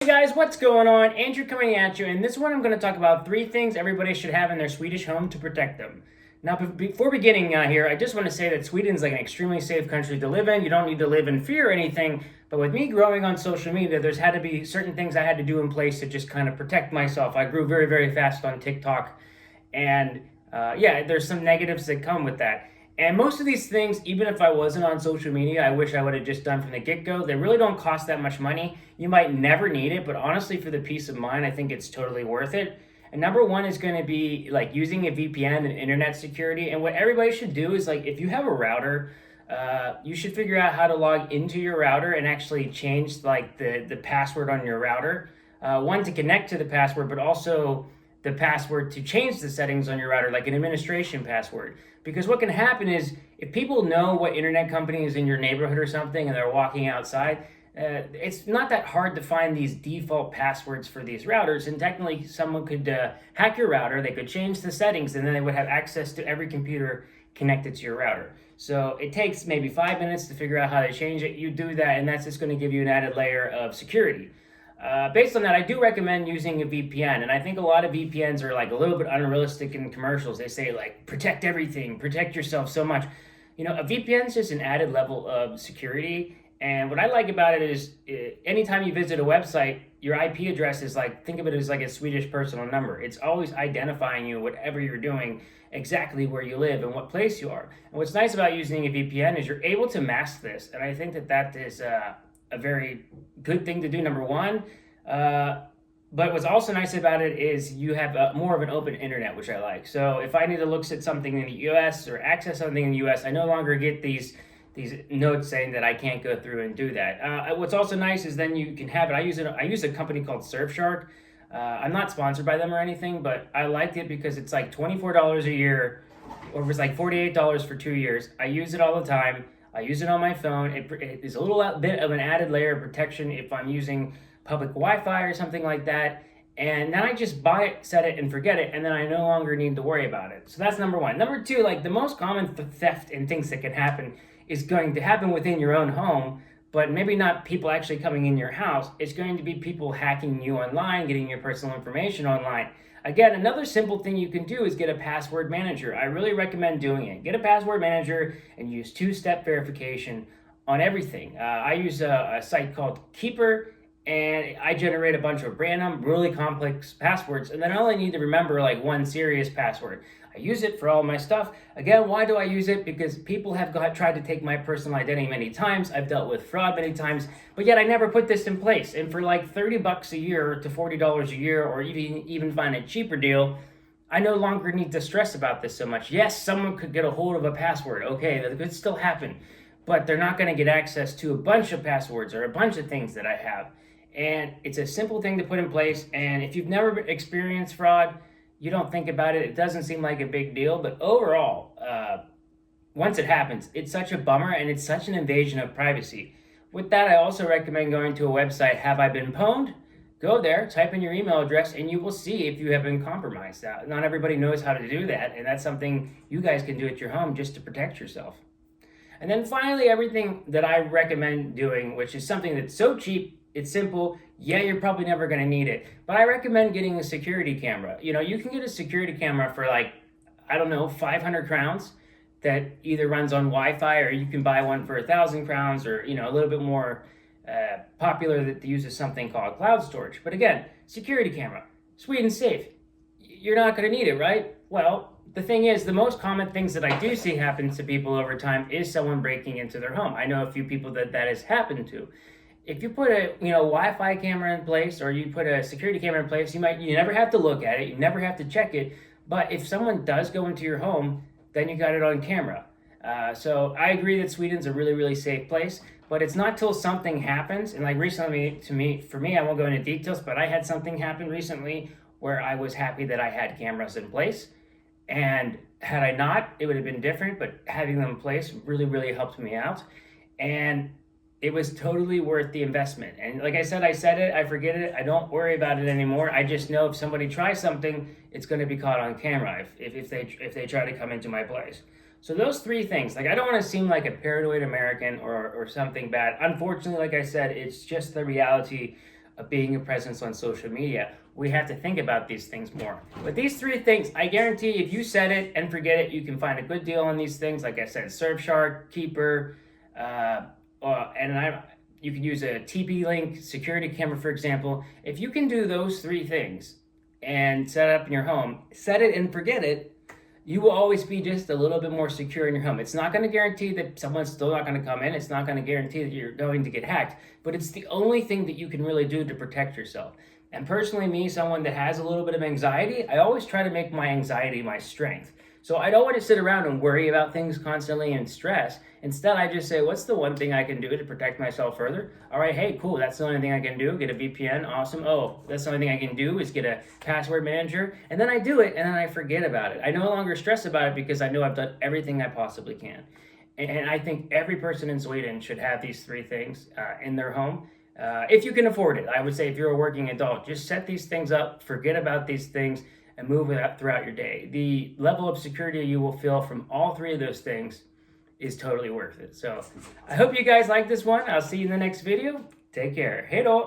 Hey guys, what's going on? Andrew coming at you, and this one I'm going to talk about 3 things everybody should have in their Swedish home to protect them. Now, before beginning here, I just want to say that Sweden's like an extremely safe country to live in. You don't need to live in fear or anything, but with me growing on social media, there's had to be certain things I had to do in place to just kind of protect myself. I grew very, very fast on TikTok, and yeah, there's some negatives that come with that. And most of these things, even if I wasn't on social media, I wish I would have just done from the get go. They really don't cost that much money. You might never need it, but honestly, for the peace of mind, I think it's totally worth it. And number one is going to be like using a VPN and internet security. And what everybody should do is like if you have a router, you should figure out how to log into your router and actually change like the password on your router. One to connect to the password, but also the password to change the settings on your router, like an administration password. Because what can happen is if people know what internet company is in your neighborhood or something and they're walking outside, it's not that hard to find these default passwords for these routers. And technically, someone could hack your router, they could change the settings, and then they would have access to every computer connected to your router. So it takes maybe 5 minutes to figure out how to change it. You do that, and that's just going to give you an added layer of security. Based on that, I do recommend using a VPN, and I think a lot of VPNs are like a little bit unrealistic in commercials. They say like protect everything, protect yourself so much. You know, a VPN is just an added level of security, and what I like about it is anytime you visit a website, your IP address is like, think of it as like a Swedish personal number. It's always identifying you, whatever you're doing, exactly where you live and what place you are. And what's nice about using a VPN is you're able to mask this, and I think that is a very good thing to do, number one. But what's also nice about it is you have more of an open internet, which I like. So if I need to look at something in the US or access something in the US, I no longer get these notes saying that I can't go through and do that. What's also nice is then you can have it. I use a company called Surfshark. I'm not sponsored by them or anything, but I liked it because it's like $24 a year, or it was like $48 for 2 years. I use it all the time. I use it on my phone. It is a little bit of an added layer of protection if I'm using public Wi-Fi or something like that. And then I just buy it, set it, and forget it, and then I no longer need to worry about it. So that's number one. Number two, like the most common theft and things that can happen is going to happen within your own home, but maybe not people actually coming in your house. It's going to be people hacking you online, getting your personal information online. Again, another simple thing you can do is get a password manager. I really recommend doing it. Get a password manager and use two-step verification on everything. I use a site called Keeper, and I generate a bunch of random, really complex passwords, and then I only need to remember like one serious password. I use it for all my stuff. Again, why do I use it? Because people have tried to take my personal identity many times. I've dealt with fraud many times, but yet I never put this in place. And for like $30 a year to $40 a year, or even find a cheaper deal, I no longer need to stress about this so much. Yes, someone could get a hold of a password. Okay, that could still happen, but they're not going to get access to a bunch of passwords or a bunch of things that I have. And it's a simple thing to put in place. And if you've never experienced fraud, you don't think about it. It doesn't seem like a big deal. But overall, once it happens, it's such a bummer and it's such an invasion of privacy. With that, I also recommend going to a website, Have I Been Pwned? Go there, type in your email address, and you will see if you have been compromised. Not everybody knows how to do that, and that's something you guys can do at your home just to protect yourself. And then finally, everything that I recommend doing, which is something that's so cheap, it's simple. Yeah, you're probably never going to need it, but I recommend getting a security camera. You know, you can get a security camera for like, I don't know, 500 crowns that either runs on Wi-Fi, or you can buy one for 1,000 crowns, or, you know, a little bit more popular that uses something called cloud storage. But again, security camera, Sweden's safe. You're not going to need it, right? Well, the thing is, the most common things that I do see happen to people over time is someone breaking into their home. I know a few people that has happened to. If you put a Wi-Fi camera in place, or you put a security camera in place, you never have to look at it, you never have to check it. But if someone does go into your home, then you got it on camera. So I agree that Sweden's a really, really safe place, but it's not till something happens. And like recently, for me, I won't go into details, but I had something happen recently where I was happy that I had cameras in place. And had I not, it would have been different, but having them in place really, really helped me out. And it was totally worth the investment. And like I said it, I forget it, I don't worry about it anymore. I just know if somebody tries something, it's going to be caught on camera if they try to come into my place. So those 3 things, like I don't want to seem like a paranoid American or something bad. Unfortunately, like I said, it's just the reality being a presence on social media. We have to think about these things more. But these 3 things, I guarantee if you set it and forget it, you can find a good deal on these things. Like I said, Surfshark, Keeper, you can use a TP-Link security camera, for example. If you can do those 3 things and set it up in your home, set it and forget it, you will always be just a little bit more secure in your home. It's not going to guarantee that someone's still not going to come in. It's not going to guarantee that you're going to get hacked, but it's the only thing that you can really do to protect yourself. And personally, me, someone that has a little bit of anxiety, I always try to make my anxiety my strength. So I don't want to sit around and worry about things constantly and stress. Instead, I just say, what's the one thing I can do to protect myself further? All right, hey, cool, that's the only thing I can do. Get a VPN, awesome. Oh, that's the only thing I can do is get a password manager. And then I do it, and then I forget about it. I no longer stress about it because I know I've done everything I possibly can. And I think every person in Sweden should have these 3 things in their home. If you can afford it. I would say if you're a working adult, just set these things up, forget about these things, and move it up throughout your day. The level of security you will feel from all 3 of those things is totally worth it. So I hope you guys like this one. I'll see you in the next video. Take care. Hej då!